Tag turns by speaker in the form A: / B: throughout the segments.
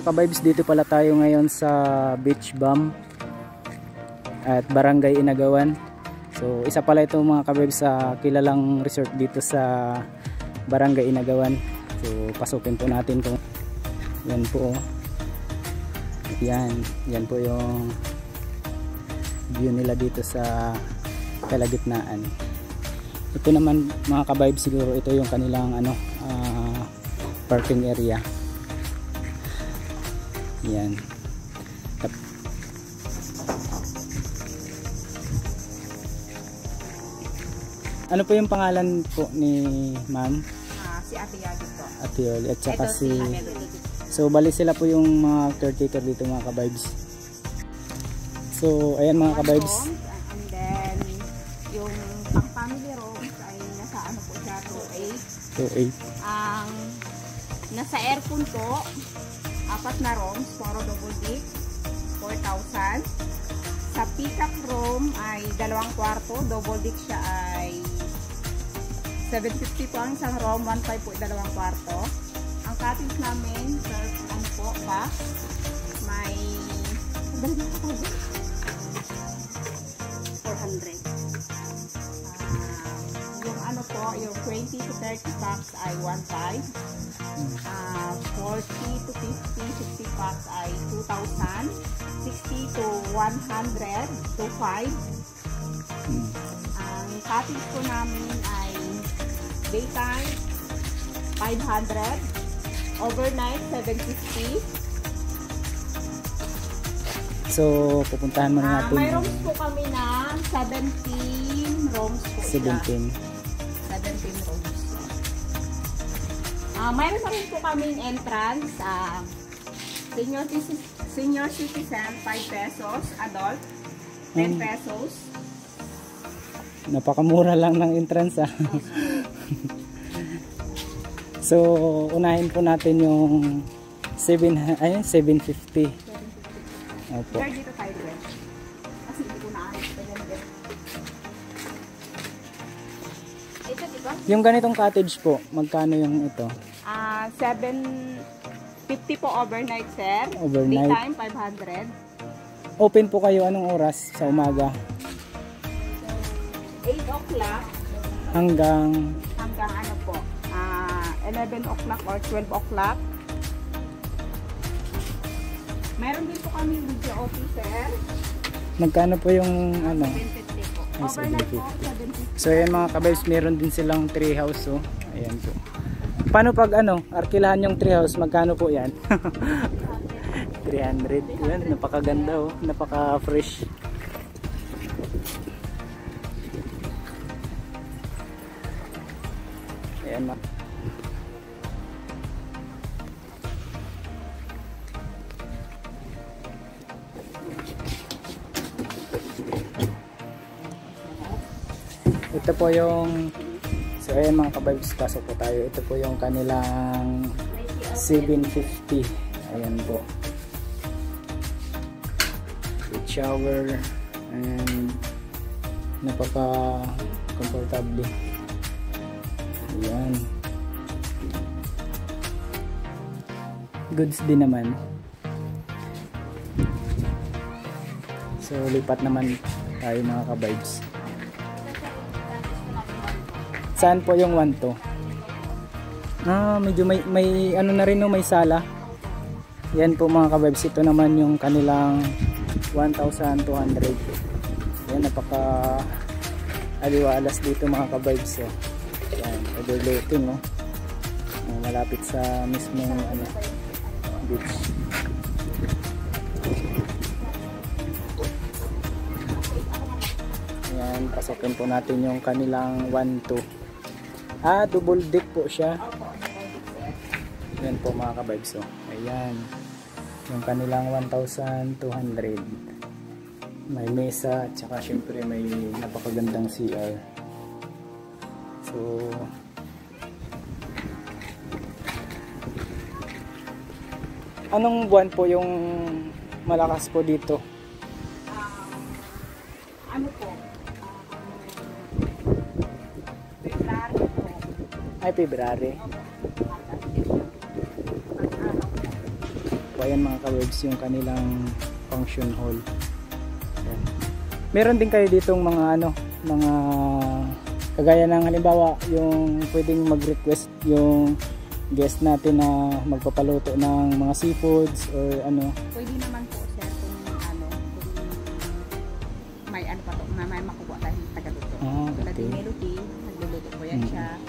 A: ka-vibes, dito pala tayo ngayon sa Beach Bum at Barangay Inagawan. So isa pala ito mga ka-vibes sa kilalang resort dito sa Barangay Inagawan. So pasukin po natin kung yan po. Yan po yung view nila dito sa kalagitnaan. Ito naman mga ka-vibes, siguro ito yung kanilang parking area. Yan. Ano po yung pangalan po ni ma'am?
B: Si Ate Yoli po.
A: Ate Yoli at saka
B: ito,
A: si... So bali sila po yung mga caretaker dito mga ka-vibes. So ayan mga ka-vibes.
B: And then yung pang family rooms ay nasa ano po siya, 2.8.
A: 2.8.
B: Ang nasa aircon po, 4 na rooms, puro double deck, 4,000. Sa pick-up room ay 2 kwarto, double deck siya ay 750 po ang isang room, 1.5 po 2 kwarto. Ang cottage namin, ano po pa, may 400. Yung ano po, yung 20 to 30 packs ay 1.5. 40 to 50, 60 packs ay 2,000. 60 to 100 to 5. Ang cottage po namin ay daytime 500, overnight 750.
A: So pupuntahan muna natin.
B: May rooms po kami na 17 rooms po.
A: 17
B: rooms. Mayroon na rin po kaming entrance. Senior citizen 5 pesos, adult 10 pesos.
A: Napakamura lang ng entrance So unahin po natin yung 750. Opo.
B: Dito tayo rin. Kasi hindi ko na-aris pa yan. Ito diba?
A: Yung ganitong cottage po, magkano yung ito?
B: 750 po overnight, sir.
A: Overnight.
B: Daytime 500.
A: Open po kayo anong oras sa umaga?
B: 8 o'clock
A: Hanggang
B: ano po, 11 o'clock or 12 o'clock. Meron din po kami video officer.
A: magkano po yung ano?
B: 750 po.
A: Ay,
B: Overnight po, 750.
A: So ayan mga ka-vibes, meron din silang tree house. So ayan po. Paano pag arkilahan yung tree house, magkano po yan? 300. Yan, napakaganda napaka-fresh. Ayan ito po yung, so ayan mga ka-vibes, pasok po tayo. Ito po yung kanilang 750. Ayan po, with shower and napaka comfortable. Ayan, goods din naman. So lipat naman tayo mga ka-vibes. Saan po yung 1 to? Medyo may ano na rin may sala. Yan po mga ka-vibes, ito naman yung kanilang 1,200. Yan, napaka aliwalas dito mga ka-vibes. Yan, overlooking malapit sa mismong beach. Yan, pasokin po natin yung kanilang 1-2. Double deck po siya. Yan po mga ka-vibes. Ayan, yung kanilang 1,200. May mesa at saka syempre may napakagandang CR. So anong buwan po yung malakas po dito?
B: Ano po? February po.
A: Ay, February. po. Ayan mga ka-webs yung kanilang function hall. Ayan. Meron din kayo ditong mga ano, mga kagaya ng halimbawa yung pwedeng mag-request yung guest natin na magpapaluto ng mga seafoods or ano.
B: Pwede naman po sir kung ano, kung may ano pa to, may makuha dahil taga-luto. Tulad
A: Okay.
B: ni Melody, nagluluto po yan siya.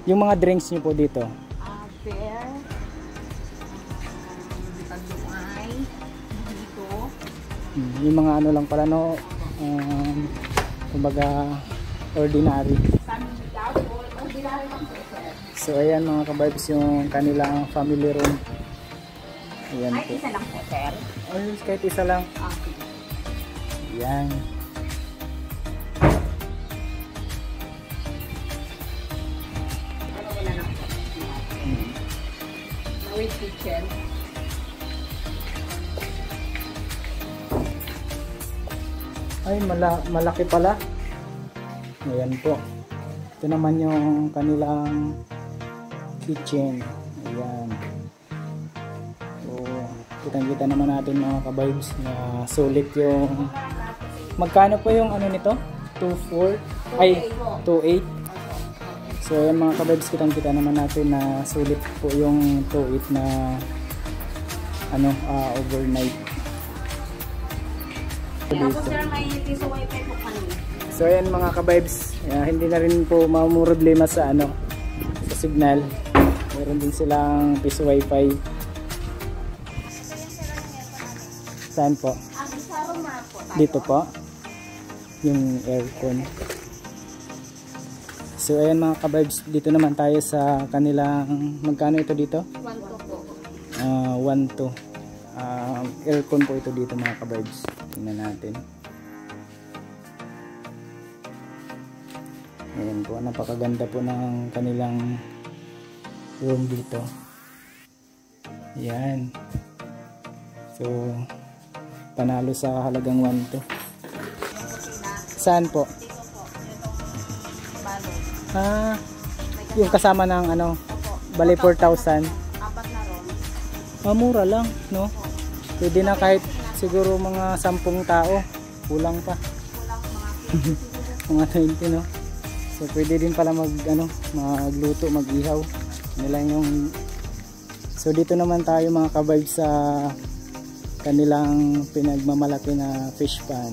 A: Yung mga drinks nyo po dito.
B: Beer, pagdumay, dito.
A: Yung mga ano lang pala no, kumbaga ordinary.
B: Ordinary lang po sir.
A: So ayan mga kabarbs yung kanilang family room. Ayan
B: Ay,
A: po.
B: isa lang po sir.
A: Ay, kahit isa lang.
B: Okay.
A: Ayan.
B: Wala lang po. With kitchen.
A: Ay, malaki pala. Ayan po. Ito naman yung kanilang kitchen. Ayan. So, kitang-kita naman natin mga kabarbs na sulit yung... Magkano po yung ano nito? 2.4? Ay, 2.8. So ayan mga kabarbs, kitang-kita naman natin na sulit po yung 2.8 na ano, overnight.
B: Tapos sir, may piso wifi po kami.
A: So ayan mga kabarbs, hindi na rin po problema sa ano, sa signal. Meron din silang piso wifi. Saan po? Dito po yung aircon. So ayan mga kabarbs, dito naman tayo sa kanilang, magkano ito dito? 1 to. Aircon po ito dito mga kabarbs. Tingnan natin. Ayan po, napakaganda po ng kanilang room dito. Ayan. So panalo sa halagang 1 to. Saan po? Yung kasama ng ano, bali 4,000.
B: Apat na room.
A: Mura lang, no? Pwede na kahit siguro mga 10 tao. Kulang pa. Mga 20, no? So pwede din pala magluto, mag-ihaw. Nilang yung... So dito naman tayo mga kabarbs sa kanilang pinagmamalaki na fish pan.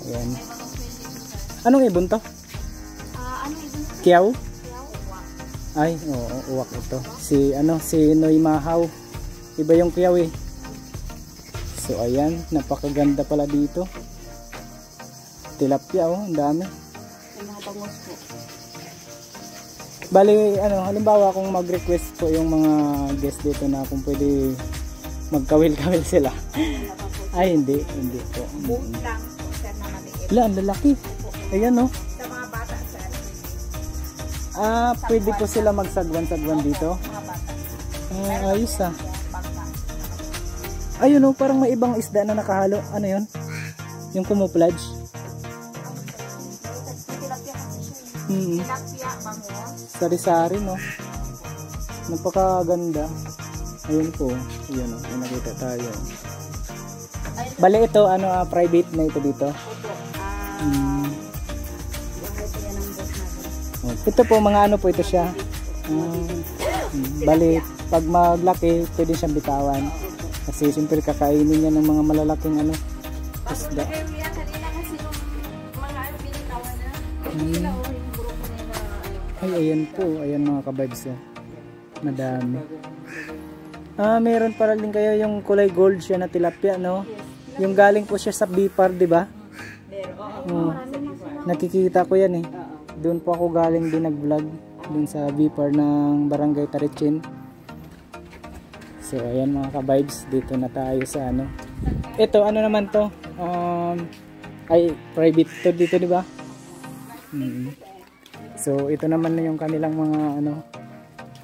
A: Ayan. Anong ibon to? Kiyaw? Ay, oo, uwak ito. Si Noy Mahaw. Iba yung kiyaw eh. So ayan, napakaganda pala dito. Tilapia oh, ang dami.
B: Yung mga bangus po.
A: Bali, halimbawa kung mag-request po yung mga guest dito na kung pwede magkawil-kawil sila. Ay, hindi po.
B: Boat lang po sir na maliit.
A: Ang lalaki. Ayan oh.
B: Sa mga bata sir.
A: Pwede po sila magsagwan-sagwan dito.
B: Mga bata.
A: Ayos ah. Ayun oh, parang may ibang isda na nakahalo. Ano yun? Yung camouflage.
B: Tilapia, bangus.
A: Sari-sari no. Napakaganda. Ayun po. Ayun oh, may nakita tayo. Bale ito, private na ito dito. Ito po, mga ano po ito siya. Bale, pag maglaki, pwede siyang bitawan. Kasi siyempre kakainin niya ng mga malalaking isda. Ay, ayan po. Ayan mga kabarbs. Madami. Meron pala din kayo yung kulay gold siya na tilapia, no? Yung galing po siya sa Bipar, di ba? Nakikita ko yan eh. Doon po ako galing din nag-vlog. Doon sa Bipar ng Barangay Taritsin. So, ayan mga ka-vibes. Dito na tayo sa Ito, ano naman to? Ay, private to dito, di ba? So, ito naman na yung kanilang mga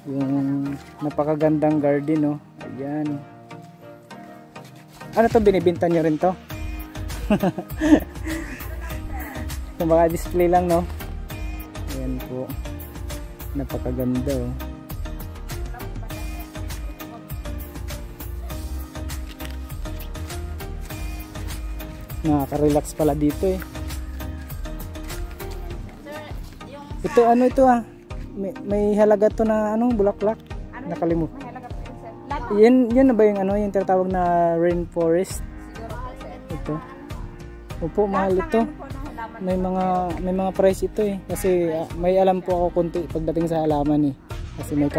A: yung napakagandang garden, no? Ayan. Ano to, binibinta nyo rin to? Kung baka display lang, no? Ayan po. Napakaganda, oh. Nakaka-relax pala dito eh.
B: Sir, yung
A: Ito ano ito ah. May halaga to na ano, bulaklak.
B: ano
A: Nakalimutan.
B: may halaga po yun, sir? Lahat
A: Yan na ba yung ano, yung tinatawag na rainforest?
B: siguro po, sir.
A: Ito. Opo, mahal
B: Lahat ng
A: ito.
B: ano po ng halaman.
A: May mga price ito eh. Kasi may alam po ako konti pagdating sa halaman eh. Kasi may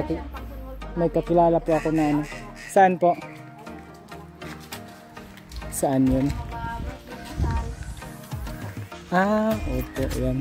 A: kakilala po ako na ano. Saan po? Saan yun? Ah, opo, yan.